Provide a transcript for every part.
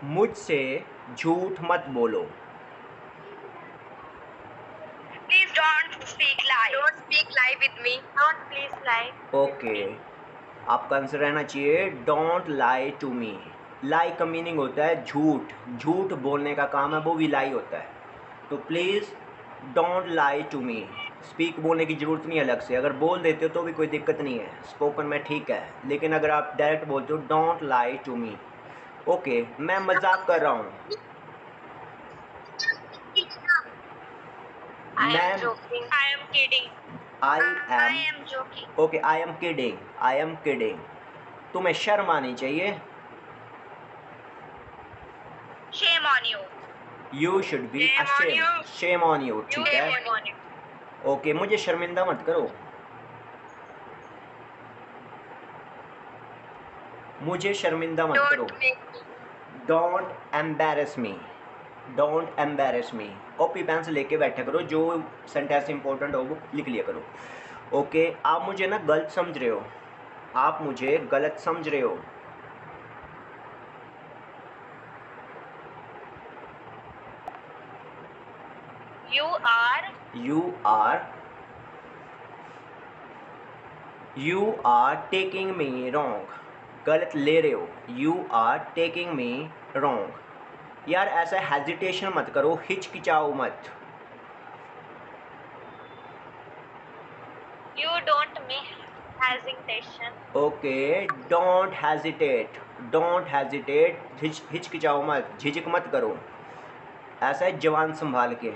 मुझसे झूठ मत बोलो। Please don't speak lie. Don't speak lie with me. Don't please lie. Okay, आपका आंसर रहना चाहिए डोंट लाई टू मी। लाई का मीनिंग होता है झूठ, झूठ बोलने का काम है वो भी लाई होता है। तो please don't lie to me. Speak बोलने की ज़रूरत नहीं है अलग से, अगर बोल देते हो तो भी कोई दिक्कत नहीं है, स्पोकन में ठीक है, लेकिन अगर आप डायरेक्ट बोलते हो don't lie to me. Okay, मैं मजाक कर रहा हूँ। I मैं am joking. I am kidding. I I am am joking. Okay, I am kidding, I am kidding. तुम्हें शर्म आनी चाहिए। Shame on you. You should be Shame on you. Ashamed, shame on you, ठीक है। Shame on you. Okay, मुझे शर्मिंदा मत करो, मुझे शर्मिंदा मत करो। Don't make me. Don't embarrass me, don't embarrass me. Copy pen से लेके बैठा करो, जो सेंटेंस इंपॉर्टेंट हो वो लिख लिया करो। ओके, आप मुझे ना गलत समझ रहे हो, आप मुझे गलत समझ रहे हो। You are. You are, you are taking me wrong, गलत ले रहे हो। You are taking me wrong. यार ऐसा हेजिटेशन मत करो, हिचकिचाओ मत। You don't make hesitation. Okay, don't hesitate, don't hesitate, हिचकिचाओ मत, झिझक मत करो। ऐसा है जवान संभाल के,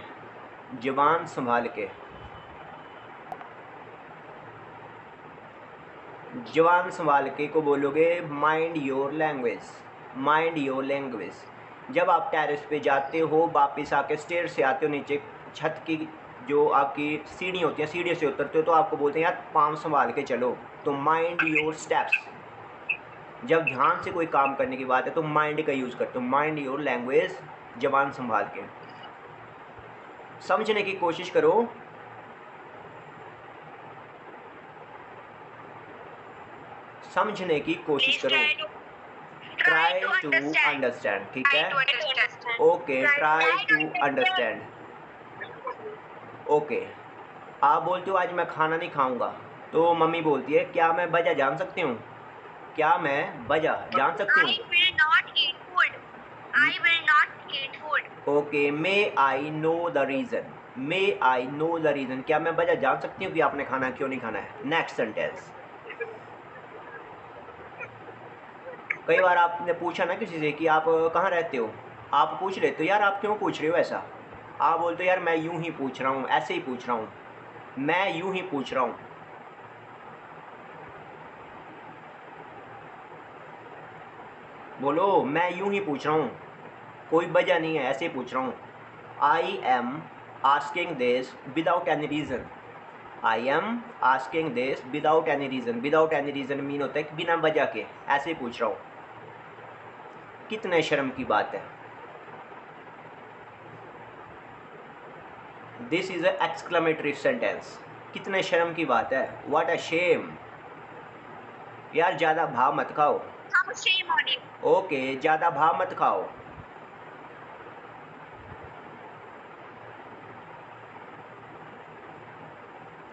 जवान संभाल के, जवान संभाल के को बोलोगे mind your language, mind your language. जब आप टेरेस पे जाते हो, वापस आके स्टेयर से आते हो नीचे, छत की जो आपकी सीढ़ी होती है, सीढ़ी से उतरते हो तो आपको बोलते हैं यार पाँव संभाल के चलो, तो माइंड योर स्टेप्स। जब ध्यान से कोई काम करने की बात है तो माइंड का यूज़ करते हो, माइंड योर लैंग्वेज, जबान संभाल के। समझने की कोशिश करो, समझने की कोशिश Please करो। try to try to understand. Understand, ठीक Try है। to understand. Okay, try to understand. Okay, आप बोलते हो आज मैं खाना नहीं खाऊंगा, तो मम्मी बोलती है क्या मैं वजह जान सकती हूँ, क्या मैं वजह जान सकती हूँ। I will not eat food. I will not eat food. Okay, may I know the reason, may I know the reason, क्या मैं वजह जान सकती हूँ कि आपने खाना क्यों नहीं खाना है। Next sentence. कई बार आपने पूछा ना किसी से कि आप कहाँ रहते हो, आप पूछ लेते हो यार आप क्यों पूछ रहे हो ऐसा, आप बोलते हो यार मैं यूं ही पूछ रहा हूँ, ऐसे ही पूछ रहा हूँ, मैं यूं ही पूछ रहा हूँ। बोलो मैं यूं ही पूछ रहा हूँ, कोई वजह नहीं है, ऐसे ही पूछ रहा हूँ। I am asking this without any reason, I am asking this without any reason, without any reason mean होता है कि बिना वजह के, ऐसे ही पूछ रहा हूँ। कितने शर्म की बात है। This is a exclamatory sentence, कितने शर्म की बात है, व्हाट अ शेम। यार ज़्यादा भाव मत खाओ। How shame on you. Okay, ज़्यादा भाव मत खाओ।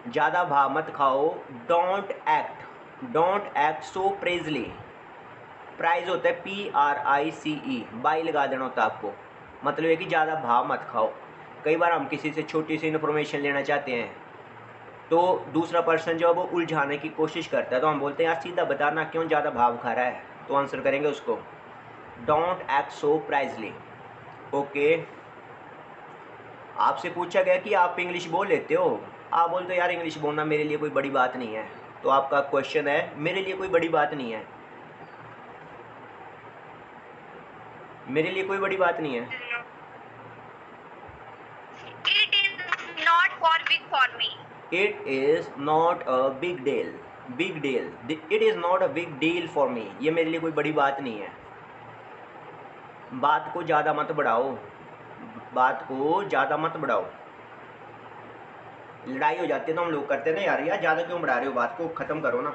ज़्यादा भाव मत खाओ। डोंट एक्ट सो प्रेजली। प्राइज होता है PRICE, बाई लगा देना होता है आपको, मतलब है कि ज़्यादा भाव मत खाओ। कई बार हम किसी से छोटी सी इन्फॉर्मेशन लेना चाहते हैं तो दूसरा पर्सन जो है वो उलझाने की कोशिश करता है, तो हम बोलते हैं यार सीधा बताना क्यों ज़्यादा भाव खा रहा है, तो आंसर करेंगे उसको don't act so precisely. Okay, आपसे पूछा गया कि आप इंग्लिश बोल लेते हो, आप बोलते हो यार इंग्लिश बोलना मेरे लिए कोई बड़ी बात नहीं है, तो आपका क्वेश्चन है मेरे लिए कोई बड़ी बात नहीं है, मेरे लिए कोई बड़ी बात नहीं है। It is not for big for me. It is not a big deal, big deal, it is not a big deal for me, ये मेरे लिए कोई बड़ी बात नहीं है। बात को ज़्यादा मत बढ़ाओ, बात को ज़्यादा मत बढ़ाओ। लड़ाई हो जाती है तो हम लोग करते ना यार ज़्यादा क्यों बढ़ा रहे हो, बात को ख़त्म करो ना,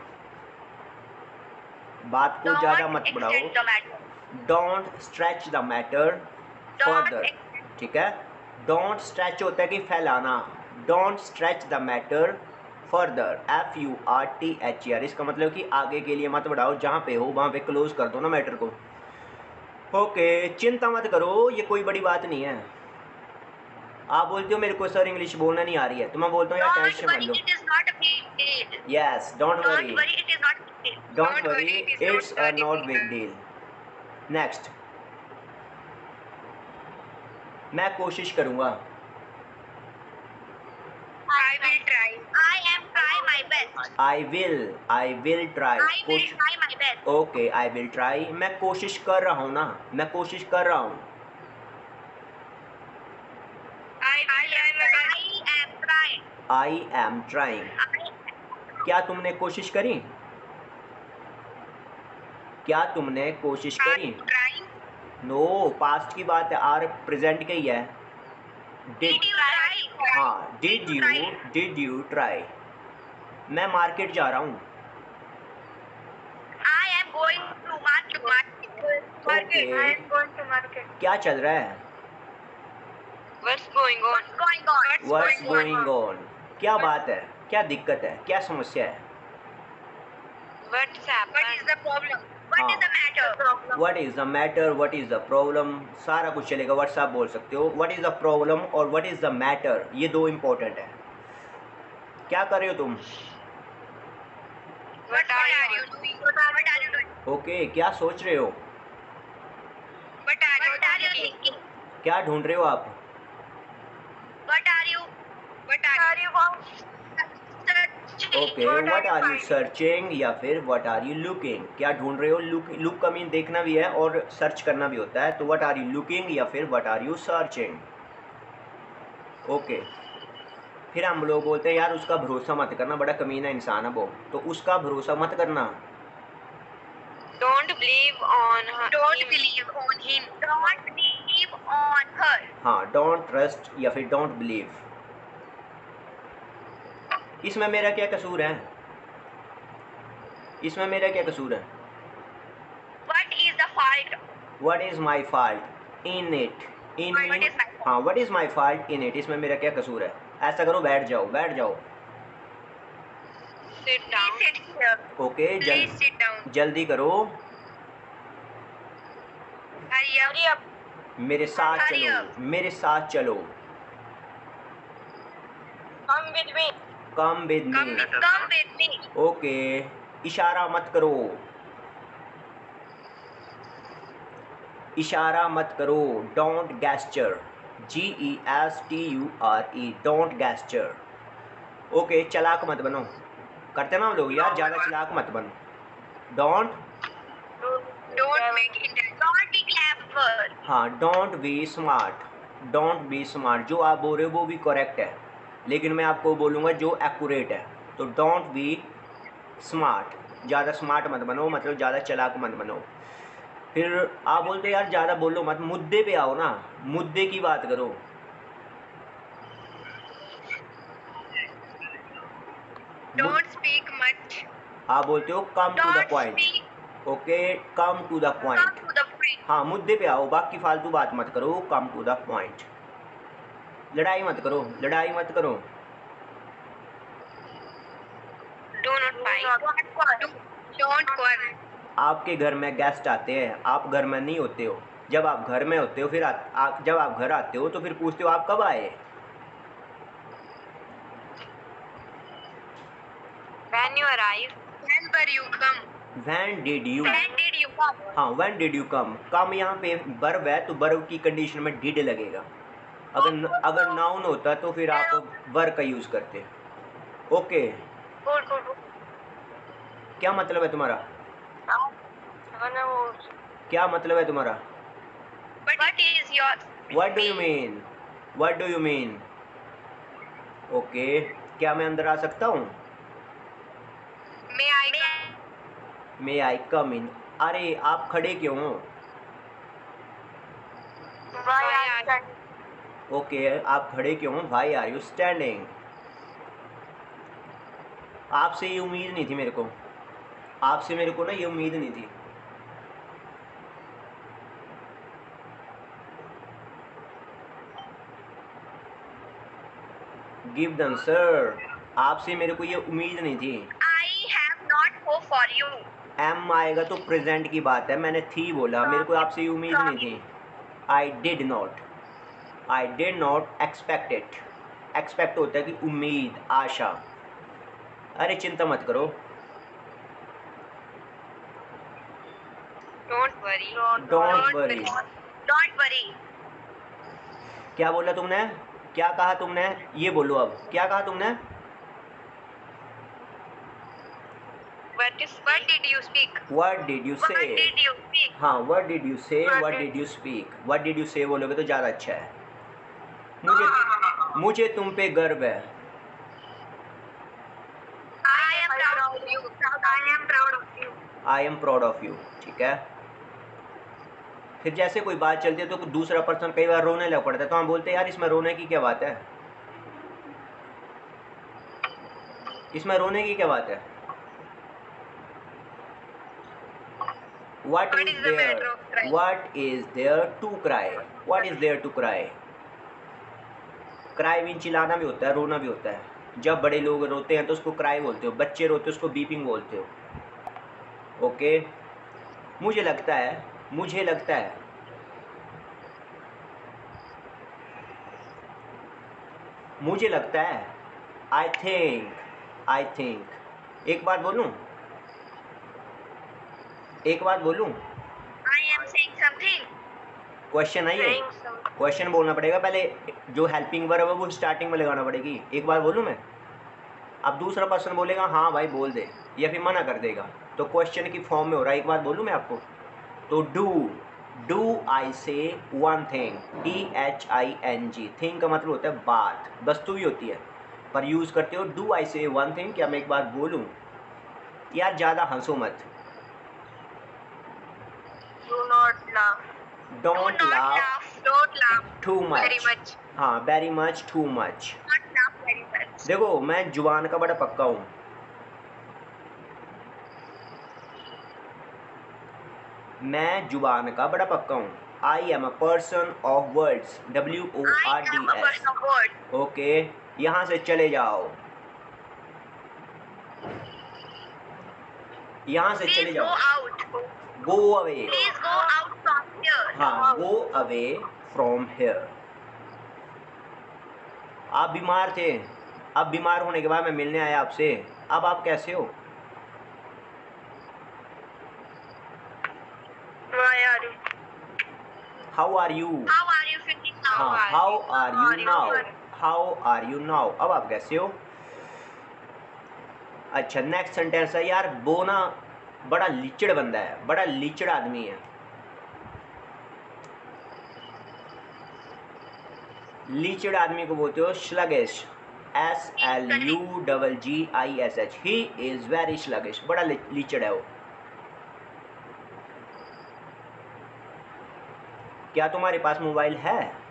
बात को ज़्यादा Don't मत बढ़ाओ। extend the matter. Don't stretch the matter further, ठीक है। डोंट स्ट्रेच होता है कि फैलाना, don't stretch the matter further, FURTHER, इसका मतलब कि आगे के लिए मत बढ़ाओ, जहाँ पे हो वहाँ पे क्लोज कर दो ना मैटर को। ओके, चिंता मत करो, ये कोई बड़ी बात नहीं है। आप बोलते हो मेरे को सर इंग्लिश बोलना नहीं आ रही है, तो मैं बोलता हूँ यार टेंशन मत लो। Yes, don't worry, don't worry, it's a not big deal. Next, मैं कोशिश करूँगा। I will try. I am try my best. I will try. I will try my best. Okay, I will try, मैं कोशिश कर रहा हूँ ना, मैं कोशिश कर रहा हूँ। I am trying. I am trying, क्या तुमने कोशिश करी? क्या तुमने कोशिश करी? Trying. नो, पास्ट की बात है, आर प्रेजेंट की ही है। Did you try? हाँ, डिड यू ट्राई। मैं मार्केट जा रहा हूँ। I am going to market. Okay. I am going to market. क्या चल रहा है? What's going on? What's going on? क्या बात है, क्या दिक्कत है, क्या समस्या है? What's happened? What is the problem? What is the matter? What is the matter? What is the problem? सारा कुछ चलेगा, व्हाट्सएप बोल सकते हो। What is the problem और what is the matter, ये दो इम्पोर्टेंट है। क्या कर रहे हो तुम? What are you doing? What are you doing? Okay, क्या सोच रहे हो? What are you thinking? क्या ढूंढ रहे हो आप? What are you searching? Okay, what are you searching या फिर व्हाट आर यू लुकिंग, क्या ढूंढ रहे हो? लुक का मीन देखना भी है और सर्च करना भी होता है, तो व्हाट आर यू लुकिंग या फिर what are you searching. Okay, फिर हम लोग बोलते हैं यार उसका भरोसा मत करना, बड़ा कमीना इंसान है वो, तो उसका भरोसा मत करना। Don't believe on her. Don't believe on him. Don't believe on her. हाँ, डोंट ट्रस्ट या फिर डोंट बिलीव। इसमें मेरा क्या कसूर है? इसमें मेरा क्या कसूर है? What is the fault? What is my fault in it, in What mean, is my fault? हाँ, what is my fault in it, इसमें मेरा क्या कसूर है? ऐसा करो, बैठ जाओ, बैठ जाओ। Sit down. Please sit here. Okay, Please sit down. जल्दी करो, Hurry up. मेरे साथ Hurry चलो, up. मेरे साथ चलो। Come with me. Come with Come me. with me. Okay, इशारा मत करो, इशारा मत करो, don't gesture, GESTURE, don't gesture. Okay, चलाक मत बनो, करते ना हम लोग यार, ज़्यादा चलाक मत बनो। Don't, Don't make it. Don't be clever. हाँ, don't be smart, don't be smart, जो आप बोल रहे हो वो भी करेक्ट है, लेकिन मैं आपको बोलूँगा जो एक्यूरेट है, तो डोंट बी स्मार्ट, ज़्यादा स्मार्ट मत बनो, मतलब ज़्यादा चालाक मत बनो। फिर आप बोलते यार ज़्यादा बोलो मत, मुद्दे पे आओ ना, मुद्दे की बात करो। Don't speak much. आप बोलते हो come to the Don't point. speak. Okay, come to the Come point, to the point. हाँ, मुद्दे पे आओ, बाकी फालतू बात मत करो, कम टू द पॉइंट। लड़ाई मत करो, लड़ाई मत करो। Do not fight. Don't quarrel. आपके घर में गेस्ट आते हैं, आप घर में नहीं होते हो, जब आप घर में होते हो फिर जब आप घर आते हो तो फिर पूछते हो आप कब आए। When you arrive. When were you come? When did you, When did you come? हाँ, when did you come, कम यहाँ पे वर्ब है तो वर्ब की कंडीशन में did लगेगा, अगर नाउन होता तो फिर आप वर्ब का यूज़ करते। Okay, Good. क्या मतलब है तुम्हारा? क्या मतलब है तुम्हारा? What is your? What do you mean? What do you mean? Okay, क्या मैं अंदर आ सकता हूँ? May I come? May I come in? अरे आप खड़े क्यों हो? Why are you? ओके, आप खड़े क्यों हो? Why are you standing? आपसे ये उम्मीद नहीं थी मेरे को, आपसे मेरे को ना ये उम्मीद नहीं थी। Give the answer. आपसे मेरे को ये उम्मीद नहीं थी। I have not hope for you. Am आएगा तो प्रेजेंट की बात है, मैंने थी बोला, मेरे को आपसे ये उम्मीद नहीं थी। I did not expect it. Expect होता है कि उम्मीद, आशा। अरे चिंता मत करो। Don't worry. Don't worry. Don't worry. क्या बोला तुमने? क्या कहा तुमने? ये बोलो अब, क्या कहा तुमने? What did you speak? What did you say? What did you speak? हाँ, what did you say? What did you speak? What did you say बोलोगे तो ज़्यादा अच्छा है। मुझे तुम पे गर्व है। I am proud of you. I am proud of you. I am proud of you। ठीक है। फिर जैसे कोई बात चलती है तो दूसरा पर्सन कई बार रोने लग पड़ता है, तो हम बोलते हैं यार इसमें रोने की क्या बात है? इसमें रोने की क्या बात है? What is there? What is there to cry? What is there to cry? Cry mean चिल्लाना भी होता है, रोना भी होता है। जब बड़े लोग रोते हैं तो उसको क्राई बोलते हो, बच्चे रोते हैं उसको बीपिंग बोलते हो। ओके, मुझे लगता है आई थिंक एक बात बोलूं? I am saying something. Question है ये, क्वेश्चन बोलना पड़ेगा पहले। जो हेल्पिंग वर्ब है वो स्टार्टिंग में लगाना पड़ेगी। एक बार बोलूं मैं? अब दूसरा पर्सन बोलेगा हाँ भाई बोल दे, या फिर मना कर देगा, तो क्वेश्चन की फॉर्म में हो रहा है। एक बार बोलूं मैं आपको? तो डू आई से वन थिंग, THING। थिंग का मतलब होता है बात, वस्तु भी होती है, पर यूज़ करते हो डू आई से वन थिंग। क्या मैं एक बात बोलूं? यार ज़्यादा हंसो मत। Do not laugh. Don't laugh Don't laugh. too much. Very much. हाँ, very much, too much। Not laugh very much. देखो मैं जुबान का बड़ा पक्का हूँ। I am a person of words, I am a WORDS। person of words. Okay, यहाँ से चले जाओ, Please go out. Go away. Please go out from here. हाँ, गो अवे फ्रॉम हियर। आप बीमार थे, अब बीमार होने के बाद मैं मिलने आया आपसे, अब आप कैसे हो? Why are you? How are you? How are you feeling now? हाँ, हाउ आर यू नाउ? अब आप कैसे हो? अच्छा, नेक्स्ट सेंटेंस है यार, वो ना बड़ा लीचड़ बंदा है, बड़ा लीचड़ आदमी है। लीचड़ आदमी को बोलते हो sluggish, SLUGGISH। He is very sluggish, बड़ा लीचड़ है वो। क्या तुम्हारे पास मोबाइल है?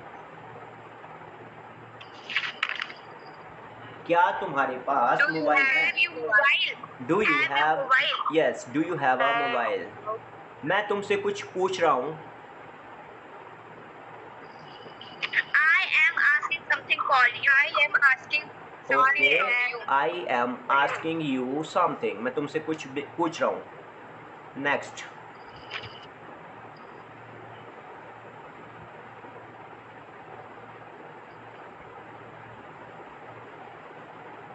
क्या तुम्हारे पास मोबाइल है? Do you have? Yes, do you have a mobile? मैं तुमसे कुछ पूछ रहा हूँ। I am asking something for you. I am asking. Okay, I am asking you something. मैं तुमसे कुछ पूछ रहा हूँ। नेक्स्ट,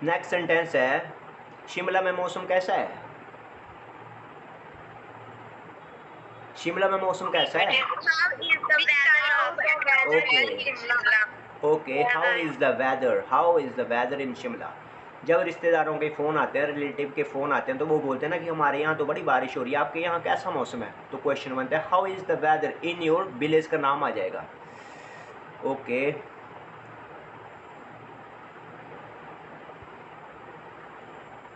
नेक्स्ट सेंटेंस है, शिमला में मौसम कैसा है? शिमला में मौसम कैसा है? Okay, how is the weather in Shimla? जब रिश्तेदारों के फ़ोन आते हैं, रिलेटिव के फ़ोन आते हैं, तो वो बोलते हैं ना कि हमारे यहाँ तो बड़ी बारिश हो रही है, आपके यहाँ कैसा मौसम है? तो क्वेश्चन बनता है how is the weather in your village, का नाम आ जाएगा। ओके,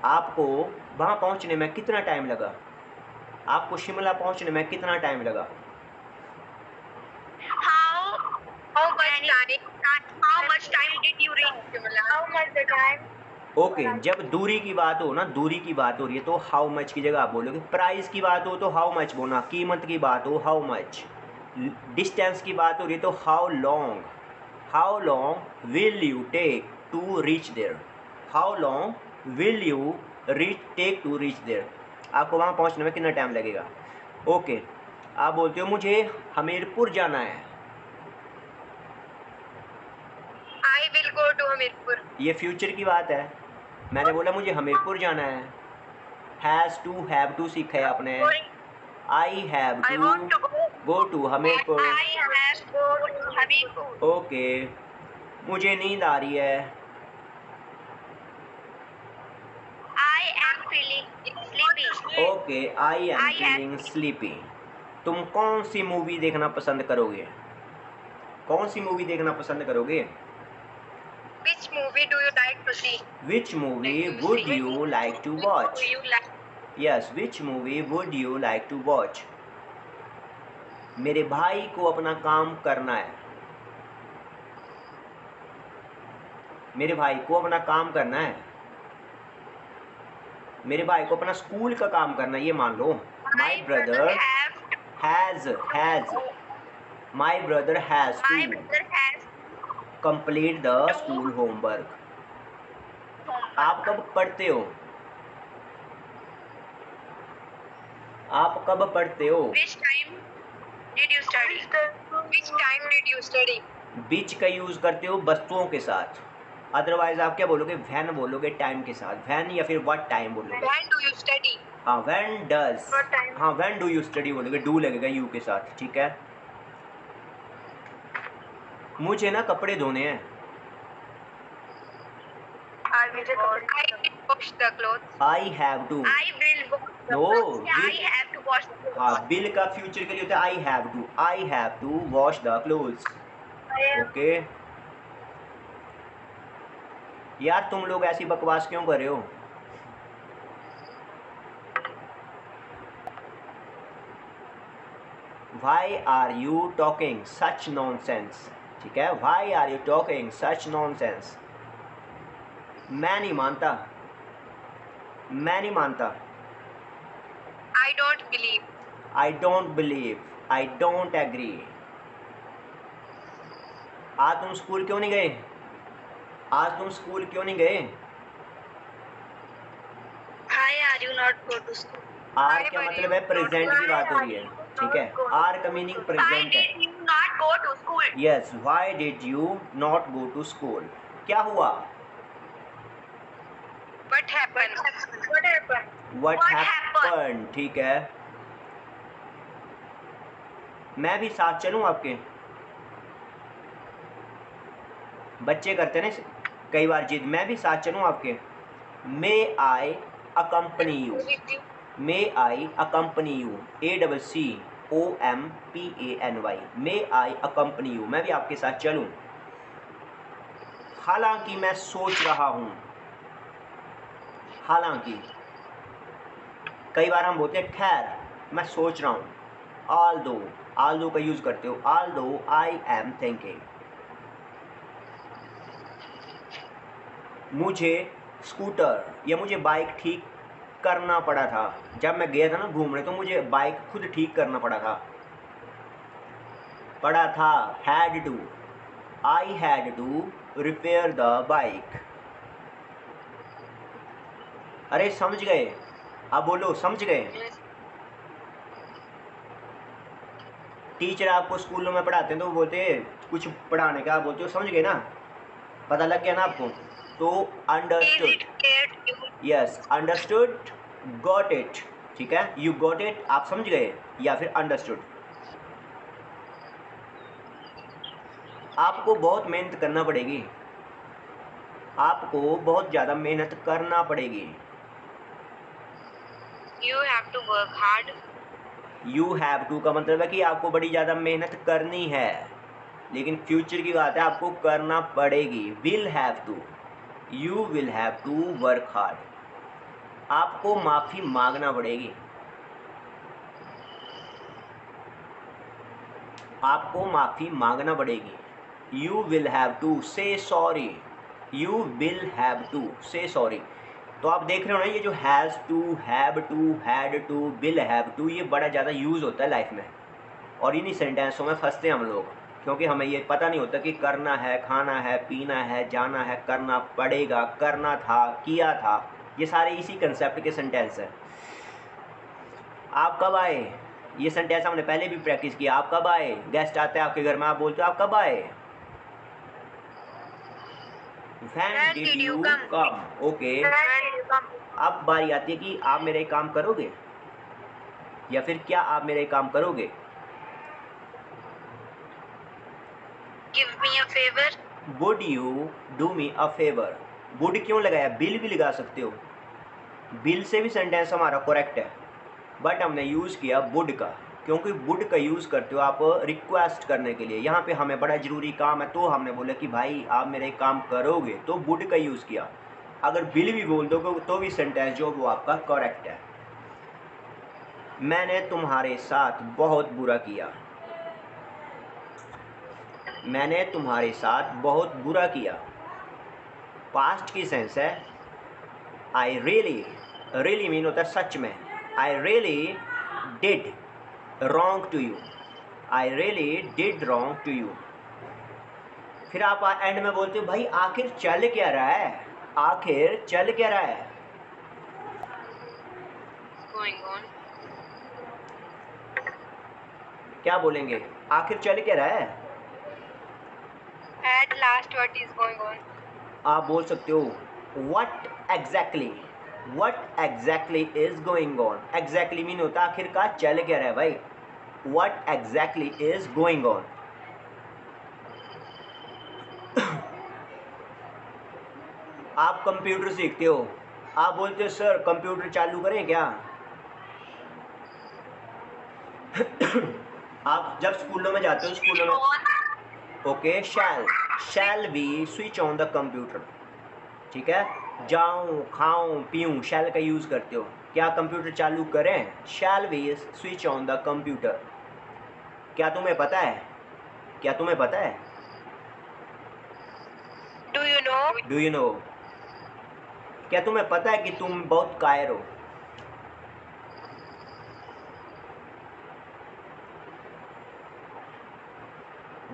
आपको वहाँ पहुँचने में कितना टाइम लगा? आपको शिमला पहुँचने में कितना टाइम लगा? How much time did you reach Shimla? How much the time? Okay, जब दूरी की बात हो ना, दूरी की बात हो रही है तो हाउ मच की जगह आप बोलोगे। प्राइस की बात हो तो हाउ मच बोलना, कीमत की बात हो हाउ मच, डिस्टेंस की बात हो रही है तो how long will you take to reach there, how long will you take to reach there, आपको वहाँ पहुँचने में कितना टाइम लगेगा। ओके, आप बोलते हो मुझे हमीरपुर जाना है, I will go to Hamirpur. ये फ्यूचर की बात है, मैंने बोला मुझे हमीरपुर जाना है। हैज़ टू हैव टू सीखा है आपने, I have I want to to go to Hamirpur. I have go to Hamirpur. Okay, मुझे नींद आ रही है, I am feeling sleepy. Okay, I am I am- feeling sleepy. तुम कौन सी मूवी देखना पसंद करोगे, कौन सी मूवी देखना पसंद करोगे। Which movie do you like to see? Which movie would you like to watch, Do you like? Yes, which movie would you like to watch. मेरे भाई को अपना काम करना है, मेरे भाई को अपना काम करना है, मेरे भाई को अपना स्कूल का काम करना है, ये मान लो। My brother has my brother has My to brother has complete the school homework. आप कब पढ़ते हो, आप कब पढ़ते हो। Which time did you study? Which time did you study? बीच का यूज़ करते हो वस्तुओं के साथ, अदरवाइज आप क्या बोलोगे, वैन बोलोगे टाइम के साथ, वैन या फिर व्हाट टाइम बोलोगे। When do you study? हाँ, वैन डज, What time? हाँ वैन डू यू स्टडी बोलोगे, डू लगेगा यू के साथ, ठीक है। मुझे ना कपड़े धोने हैं, I will wash the clothes. I have to. I will wash the No, clothes. I will- have to wash the clothes. हाँ, बिल का फ्यूचर के लिए होता है I have to wash the clothes. Okay, यार तुम लोग ऐसी बकवास क्यों कर रहे हो। Why are you talking such nonsense, ठीक है, why are you talking such nonsense. मैं नहीं मानता, मैं नहीं मानता, I don't believe. I don't believe, I don't agree. आज तुम स्कूल क्यों नहीं गए, आज तुम स्कूल क्यों नहीं गए। Why are you not go to school? Are क्या मतलब है, प्रेजेंट की बात हो रही है, ठीक है, आर का मीनिंग Why प्रेजेंट है। did you not go to school? Yes, why did you not go to school, क्या हुआ, What happened? What happened? What What happen, ठीक है। मैं भी साथ चलूं आपके, बच्चे करते हैं ना कई बार जिद, मैं भी साथ चलूं आपके। May I accompany you, may I accompany you, ACCOMPANY, may I accompany you, मैं भी आपके साथ चलूं। हालांकि मैं सोच रहा हूं, हालांकि कई बार हम बोलते हैं खैर मैं सोच रहा हूं। ऑल दो का यूज़ करते हो, ऑल दो आई एम थिंकिंग। मुझे स्कूटर या मुझे बाइक ठीक करना पड़ा था, जब मैं गया था ना घूमने तो मुझे बाइक खुद ठीक करना पड़ा था, had to, I had to repair the bike. अरे समझ गए, आप बोलो समझ गए। टीचर आपको स्कूलों में पढ़ाते हैं तो वो बोलते हैं कुछ पढ़ाने का, आप बोलते हो समझ गए ना, पता लग गया ना आपको, तो Is understood, it clear to you? Yes, understood, got it, ठीक है, यू गॉट इट, आप समझ गए, या फिर अंडरस्टूड। आपको बहुत मेहनत करना पड़ेगी, आपको बहुत ज़्यादा मेहनत करना पड़ेगी। You have to work hard. You have to का मतलब है कि आपको बड़ी ज़्यादा मेहनत करनी है, लेकिन फ्यूचर की बात है, आपको करना पड़ेगी। Will have to, you will have to work hard. आपको माफ़ी मांगना पड़ेगी, आपको माफ़ी मांगना पड़ेगी। You will have to say sorry, you will have to say sorry. तो आप देख रहे हो ना, ये जो has to, have to, had to, will have to, ये बड़ा ज़्यादा यूज़ होता है लाइफ में, और इन्हीं सेंटेंसों में फंसते हैं हम लोग। क्योंकि हमें ये पता नहीं होता कि करना है, खाना है, पीना है, जाना है, करना पड़ेगा, करना था, किया था, ये सारे इसी कंसेप्ट के सेंटेंस हैं। आप कब आए, ये सेंटेंस हमने पहले भी प्रैक्टिस किया। आप कब आए, गेस्ट आते हैं आपके घर में, आप बोलते हो आप कब आए। When did you come? Okay. अब बारी आती है कि आप मेरे काम करोगे, या फिर क्या आप मेरे काम करोगे। Give me a favor. Would you do me a favor? would क्यों लगाया, बिल भी लगा सकते हो, बिल से भी सेंटेंस हमारा करेक्ट है, बट हमने यूज़ किया वुड का, क्योंकि वुड का यूज़ करते हो आप रिक्वेस्ट करने के लिए। यहाँ पे हमें बड़ा ज़रूरी काम है, तो हमने बोला कि भाई आप मेरे काम करोगे, तो वुड का यूज़ किया। अगर बिल भी बोल दोगे तो भी सेंटेंस जो वो आपका करेक्ट है। मैंने तुम्हारे साथ बहुत बुरा किया, मैंने तुम्हारे साथ बहुत बुरा किया। पास्ट की सेंस है आई रियली, रियली मीन होता है सच में। I really did wrong to you, I really did wrong to you. फिर आप एंड में बोलते हो भाई आखिर चल क्या रहा है, आखिर चल क्या रहा है। Going on. क्या बोलेंगे, आखिर चल क्या रहा है। At last, what is going on? आप बोल सकते हो what exactly, what exactly is going on। exactly mean होता है आखिरकार चल क्या रहा है भाई, what exactly is going on। आप कंप्यूटर सीखते हो, आप बोलते हो सर कंप्यूटर चालू करें क्या। आप जब स्कूलों में जाते हो, स्कूलों में okay, shall we switch on the computer, ठीक है। जाऊं, खाऊं, पीऊं, शैल का यूज़ करते हो। क्या कंप्यूटर चालू करें, shall we switch on the computer. क्या तुम्हें पता है, क्या तुम्हें पता है। Do you know? Do you know, क्या तुम्हें पता है कि तुम बहुत कायर हो।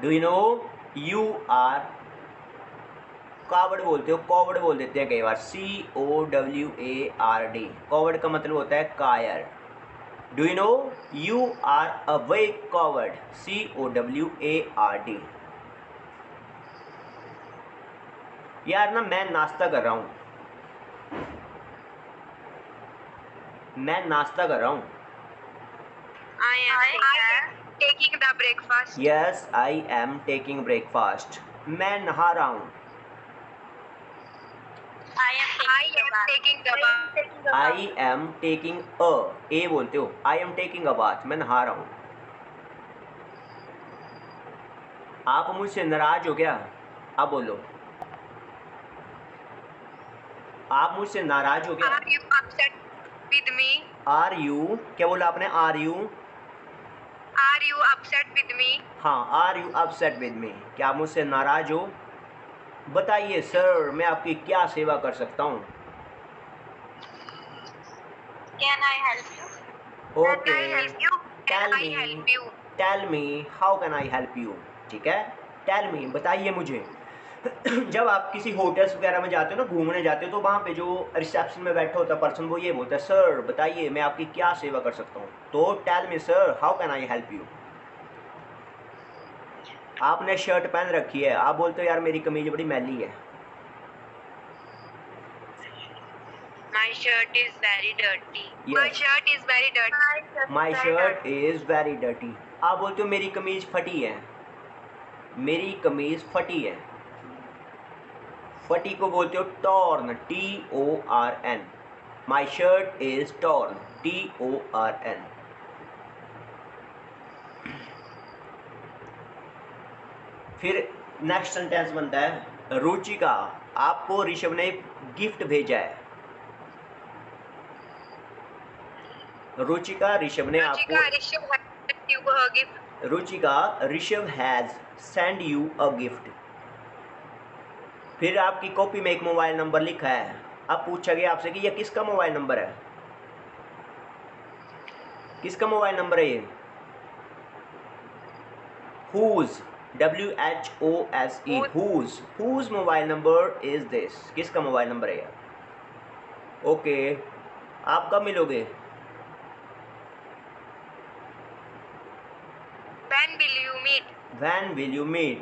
Do you know you are, coward बोलते हो, कॉवर्ड बोल देते हैं कई बार, COWARD। कॉवर्ड का मतलब होता है कायर। Do you know you are a weak coward, COWARD। यार ना मैं नाश्ता कर रहा हूँ, मैं नाश्ता कर रहा हूँ। I am taking the breakfast. Yes I am taking breakfast. मैं नहा रहा हूँ, I am taking the bath. I am taking a बोलते हो, I am taking a bath, मैं नहा रहा हूँ। आप मुझसे नाराज हो क्या, आप बोलो, आप मुझसे नाराज हो क्या। Are you upset with me? Are you, क्या बोला आपने, are you. Are you upset with me? हाँ, are you upset with me, क्या आप मुझसे नाराज हो। बताइए सर मैं आपकी क्या सेवा कर सकता हूँ। Can I help you? Okay, Can I help you? Tell Can I me, help you? Tell me how can I help you. ठीक है, टेल मी बताइए मुझे। जब आप किसी होटल्स वगैरह में जाते हो ना, घूमने जाते हो, तो वहाँ पे जो रिसेप्शन में बैठा होता है पर्सन, वो ये बोलता है सर बताइए मैं आपकी क्या सेवा कर सकता हूँ। तो tell me sir how can I help you. आपने शर्ट पहन रखी है, आप बोलते हो यार मेरी कमीज बड़ी मैली है। My shirt is very dirty. Yes. My shirt is very dirty. My shirt is very dirty. आप बोलते हो मेरी कमीज फटी है, मेरी कमीज फटी है। फटी को बोलते हो torn, TORN। My shirt is torn, TORN। फिर नेक्स्ट सेंटेंस बनता है रुचिका, आपको ऋषभ ने गिफ्ट भेजा है। रुचिका ऋषभ ने आपको, Ruchika Rishabh has send you a gift. फिर आपकी कॉपी में एक मोबाइल नंबर लिखा है, अब पूछा गया आपसे कि यह किसका मोबाइल नंबर है, किसका मोबाइल नंबर है ये। Whose, WHOSE, whose mobile number is this, किसका मोबाइल नंबर है यार। ओके, आप कब मिलोगे? When will you meet?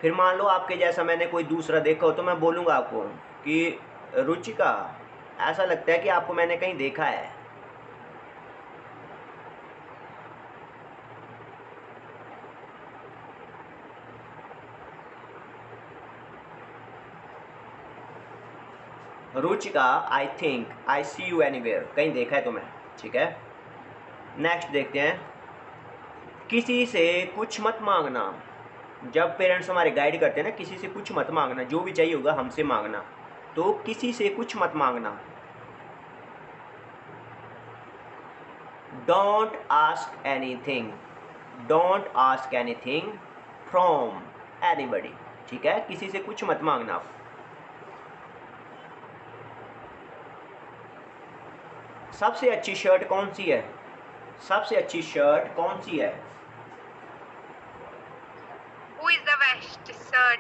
फिर मान लो आपके जैसा मैंने कोई दूसरा देखा हो तो मैं बोलूँगा आपको कि रुचिका, ऐसा लगता है कि आपको मैंने कहीं देखा है। Ruchika, I think I see you anywhere, कहीं देखा है तुम्हें। ठीक है, नेक्स्ट देखते हैं। किसी से कुछ मत मांगना। जब पेरेंट्स हमारे गाइड करते हैं ना, किसी से कुछ मत मांगना, जो भी चाहिए होगा हमसे मांगना, तो किसी से कुछ मत मांगना। Don't ask anything, don't ask anything from anybody. ठीक है, किसी से कुछ मत मांगना। सबसे अच्छी शर्ट कौन सी है? सबसे अच्छी शर्ट कौन सी है? Who is the best shirt?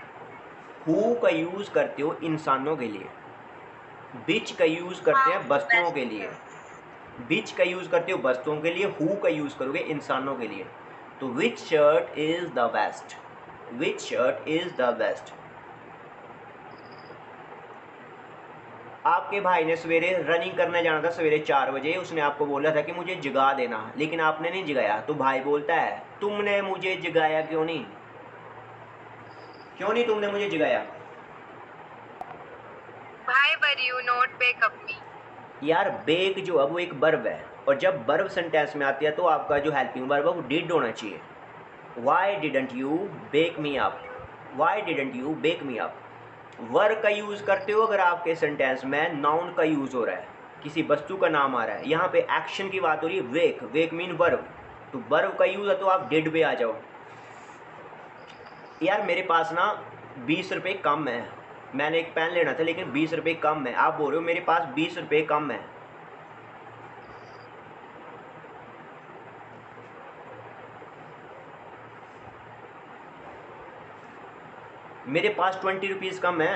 Who का यूज करते हो इंसानों के लिए, बिच का यूज करते हैं वस्तुओं के लिए। बिच का यूज करते हो वस्तुओं के लिए, हु का यूज करोगे इंसानों के लिए। तो which shirt is the best, which shirt is the best. आपके भाई ने सवेरे रनिंग करने जाना था, सवेरे 4 बजे, उसने आपको बोला था कि मुझे जगा देना, लेकिन आपने नहीं जगाया। तो भाई बोलता है तुमने मुझे जगाया क्यों नहीं, क्यों नहीं तुमने मुझे जगाया? Why were you not wake up me? यार बेक जो है वो एक वर्ब है, और जब वर्ब सेंटेंस में आती है तो आपका जो हेल्पिंग वर्ब है वो डिड होना चाहिए। Why didn't you back me up, why didn't you back me up. Verb का यूज़ करते हो अगर आपके सेंटेंस में नाउन का यूज़ हो रहा है, किसी वस्तु का नाम आ रहा है, यहाँ पे एक्शन की बात हो रही है, वेक, वेक मीन वर्ब, तो वर्ब का यूज़ है तो आप डिड पे आ जाओ। यार मेरे पास ना 20 रुपये कम है, मैंने एक पेन लेना था लेकिन 20 रुपये कम है। आप बोल रहे हो मेरे पास 20 रुपये कम है। मेरे पास 20 रुपीज़ कम है।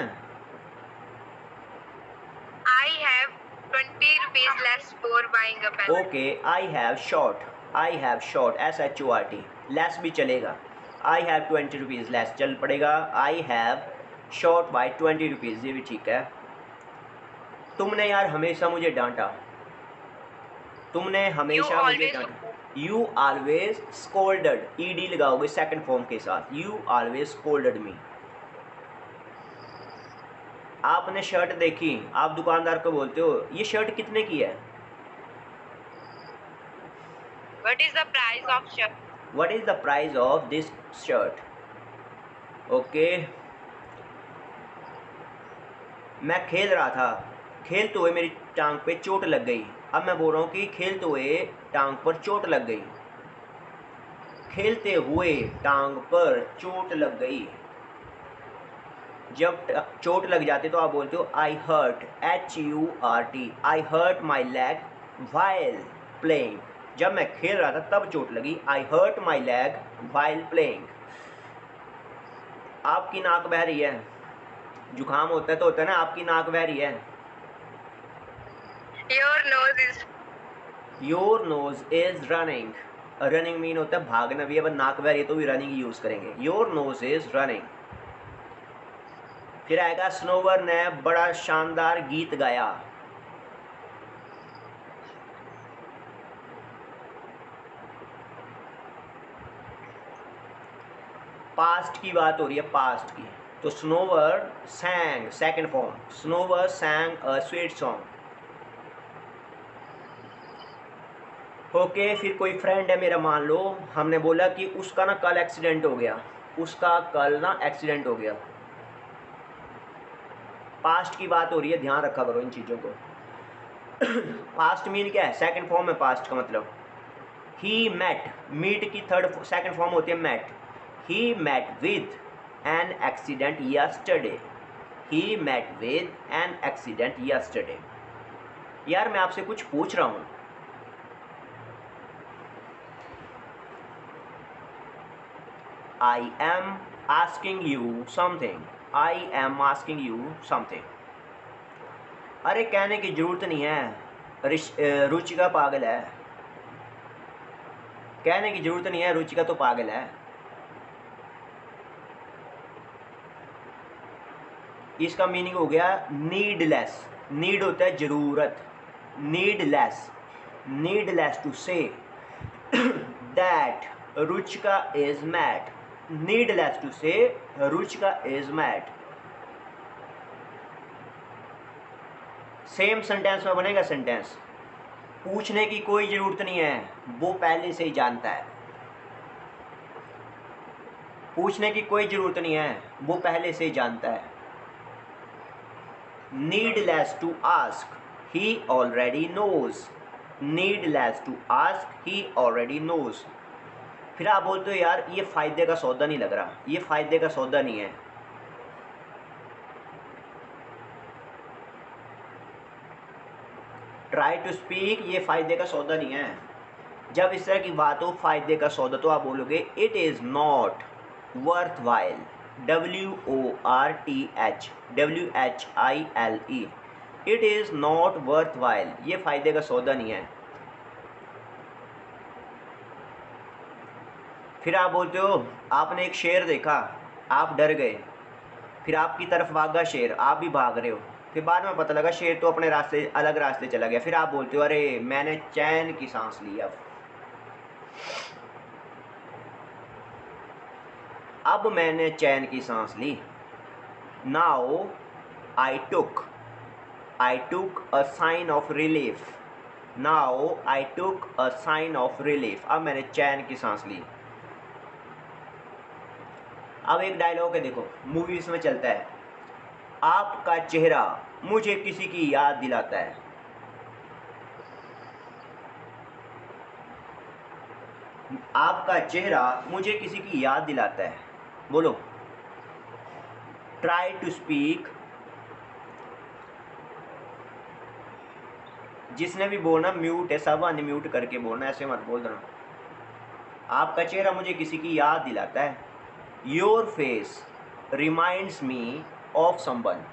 I have 20 rupees less for buying a pen. Okay, I have short, I have short, SHORT, less भी चलेगा। आई हैव 20 रुपीज़ लेस चल पड़ेगा। I have short by 20 rupees, ये भी ठीक है। तुमने यार हमेशा मुझे डांटा, तुमने हमेशा मुझे डांटा। यू ऑलवेज स्कोल्डेड, ED लगाओगे सेकंड फॉर्म के साथ, यू ऑलवेज स्कोल्डेड मी। आपने शर्ट देखी, आप दुकानदार को बोलते हो ये शर्ट कितने की है? What is the price of shirt? What is the price of this shirt? Okay, मैं खेल रहा था, खेलते हुए मेरी टांग पे चोट लग गई। अब मैं बोल रहा हूँ कि खेलते हुए टांग पर चोट लग गई, खेलते हुए टांग पर चोट लग गई। जब चोट लग जाती तो आप बोलते हो I hurt, HURT, I hurt my leg while playing. जब मैं खेल रहा था तब चोट लगी, I hurt my leg while playing. आपकी नाक बह रही है, जुकाम होता है तो होता है ना, आपकी नाक बह रही है। Your nose is running, running mean होता है भागना भी है, पर नाक बह रही है तो भी रनिंग यूज करेंगे। Your nose is running. फिर आएगा स्नोवर ने बड़ा शानदार गीत गाया। पास्ट की बात हो रही है, पास्ट की, तो Snow White sang, second form, Snow White sang a sweet song. Okay, फिर कोई फ्रेंड है मेरा, मान लो हमने बोला कि उसका ना कल एक्सीडेंट हो गया, उसका कल ना एक्सीडेंट हो गया। पास्ट की बात हो रही है, ध्यान रखा करो इन चीज़ों को। पास्ट मीन क्या है? सेकंड फॉर्म है पास्ट का मतलब। ही मेट, मीट की थर्ड सेकंड फॉर्म होती है met. He met with an accident yesterday, he met with an accident yesterday. यार मैं आपसे कुछ पूछ रहा हूँ, I am asking you something, I am asking you something. अरे कहने की ज़रूरत नहीं है, रुचिका पागल है। कहने की ज़रूरत नहीं है, रुचिका तो पागल है। इसका मीनिंग हो गया नीडलेस। नीड होता है ज़रूरत, needless, needless to say that Ruchika is mad, needless to say Ruchika is mad. Same sentence में बनेगा सेंटेंस। पूछने की कोई ज़रूरत नहीं है, वो पहले से ही जानता है। पूछने की कोई ज़रूरत नहीं है, वो पहले से ही जानता है। Needless to ask, he already knows. Needless to ask, he already knows. फिर आप बोलते हो यार ये फ़ायदे का सौदा नहीं लग रहा, ये फ़ायदे का सौदा नहीं है। ट्राई टू स्पीक, ये फ़ायदे का सौदा नहीं है। जब इस तरह की बात हो फ़ायदे का सौदा, तो आप बोलोगे it is not worth while, WORTH, it is not worth while, ये फ़ायदे का सौदा नहीं है। फिर आप बोलते हो आपने एक शेर देखा, आप डर गए, फिर आपकी तरफ भागा शेर, आप भी भाग रहे हो, फिर बाद में पता लगा शेर तो अपने रास्ते, अलग रास्ते चला गया। फिर आप बोलते हो अरे मैंने चैन की सांस ली, अब मैंने चैन की सांस ली। Now I took a sign of relief, now I took a sign of relief, अब मैंने चैन की सांस ली। अब एक डायलॉग है, देखो मूवीज में चलता है, आपका चेहरा मुझे किसी की याद दिलाता है। आपका चेहरा मुझे किसी की याद दिलाता है। बोलो, ट्राई टू स्पीक। जिसने भी बोलना म्यूट है, सब अनम्यूट करके बोलना, ऐसे मत बोल देना। आपका चेहरा मुझे किसी की याद दिलाता है। Your face reminds me of someone,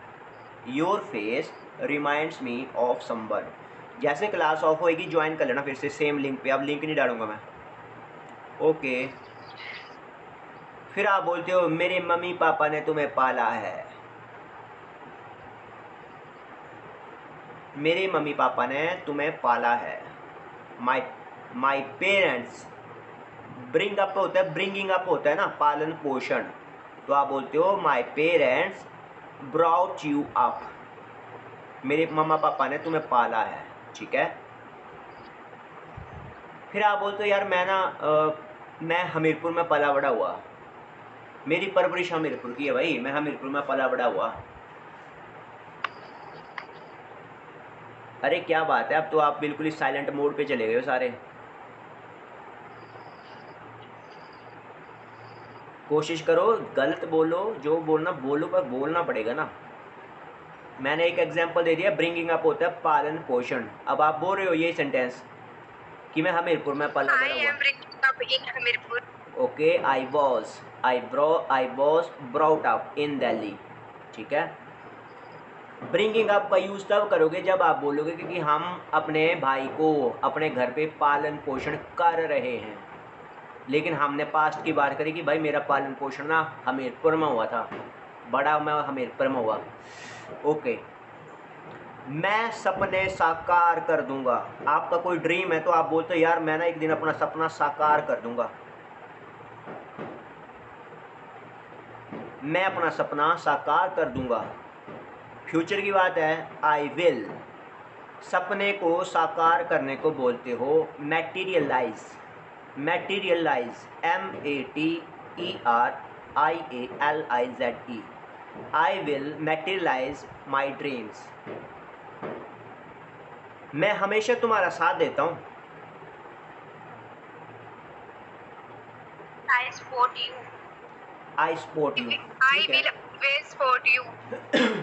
your face reminds me of someone. जैसे क्लास ऑफ होएगी ज्वाइन कर लेना फिर से सेम लिंक पे, अब लिंक नहीं डालूंगा मैं। ओके। फिर आप बोलते हो मेरे मम्मी पापा ने तुम्हें पाला है, मेरे मम्मी पापा ने तुम्हें पाला है। माई पेरेंट्स, ब्रिंग अप होता है, ब्रिंगिंग अप होता है ना, पालन पोषण, तो आप बोलते हो my parents brought you up, मेरे मम्मा पापा ने तुम्हें पाला है। ठीक है। फिर आप बोलते हो यार मैं हमीरपुर में पला बड़ा हुआ, मेरी परवरिश हमीरपुर की है भाई, मैं हमीरपुर में पला बड़ा हुआ। अरे क्या बात है, अब तो आप बिल्कुल ही साइलेंट मोड पे चले गए हो सारे। कोशिश करो गलत बोलो, जो बोलना बोलो, पर बोलना पड़ेगा ना। मैंने एक एग्जांपल दे दिया, ब्रिंगिंग अप होता है पालन पोषण। अब आप बोल रहे हो यही सेंटेंस कि मैं हमीरपुर में पला बड़ा हुआ। Okay, I was brought up in Delhi. ठीक है। ब्रिंगिंग अप का यूज़ तब करोगे जब आप बोलोगे क्योंकि हम अपने भाई को अपने घर पे पालन पोषण कर रहे हैं, लेकिन हमने पास्ट की बात करी कि भाई मेरा पालन पोषण ना हमीरपुर में हुआ था, बड़ा मैं हमीरपुर में हुआ। ओके। मैं सपने साकार कर दूंगा। आपका कोई ड्रीम है तो आप बोलते हो यार मैं ना एक दिन अपना सपना साकार कर दूंगा, मैं अपना सपना साकार कर दूंगा। फ्यूचर की बात है, आई विल। सपने को साकार करने को बोलते हो materialize, materialize, METERIALIZE, I will materialize my dreams. मैं हमेशा तुम्हारा साथ देता हूँ। I support you. I support you. I will always support you.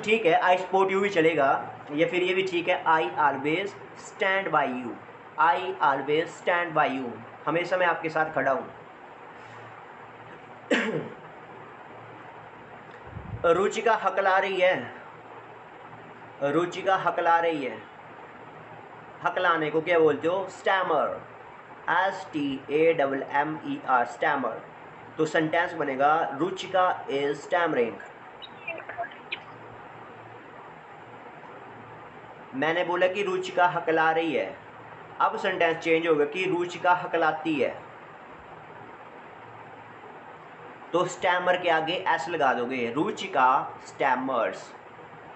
ठीक है, आई सपोर्ट यू भी चलेगा, या फिर ये भी ठीक है, I always stand by you, I always stand by you, हमेशा मैं आपके साथ खड़ा हूँ। रुचिका हकला रही है, रुचिका हकला रही है। हकलाने को क्या बोलते हो? Stammer, STAMMER, stammer. तो सेंटेंस बनेगा रुचिका इज स्टैमरिंग। मैंने बोला कि रुचिका हकला रही है, अब सेंटेंस चेंज होगा कि रुचिका हकलाती है। तो स्टैमर के आगे एस लगा दोगे, रुचिका स्टैमर्स।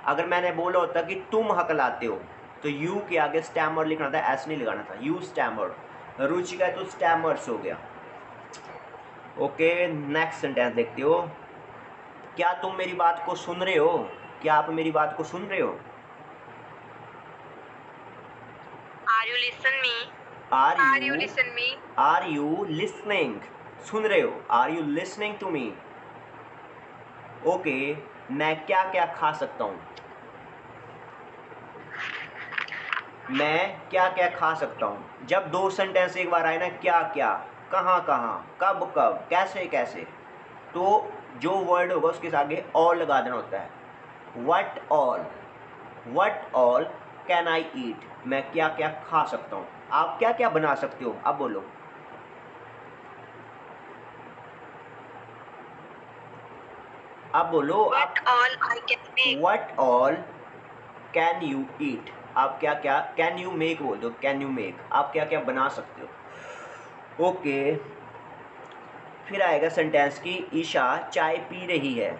अगर मैंने बोला होता कि तुम हकलाते हो तो यू के आगे स्टैमर लिखना था, एस नहीं लगाना था, यू स्टैमर। रुचिका तो स्टैमर्स हो गया। ओके, नेक्स्ट सेंटेंस देखते हो। क्या तुम मेरी बात को सुन रहे हो? क्या आप मेरी बात को सुन रहे हो? Are you listen me? Are Are you you listen me? Are you listening? सुन रहे हो? Are you listening to me? Okay, मैं क्या क्या खा सकता हूँ? मैं क्या क्या खा सकता हूँ। जब दो सेंटेंस एक बार आए ना, क्या क्या, कहाँ कहाँ, कब कब, कैसे कैसे, तो जो वर्ड होगा उसके आगे ऑल लगा देना होता है। वट ऑल कैन आई ईट, मैं क्या क्या खा सकता हूँ। आप क्या क्या बना सकते हो? अब बोलो। अब बोलो। What all I can make? What all can you eat, आप क्या क्या, कैन यू मेक बोल दो, कैन यू मेक, आप क्या क्या बना सकते हो। ओके, फिर आएगा सेंटेंस की ईशा चाय पी रही है।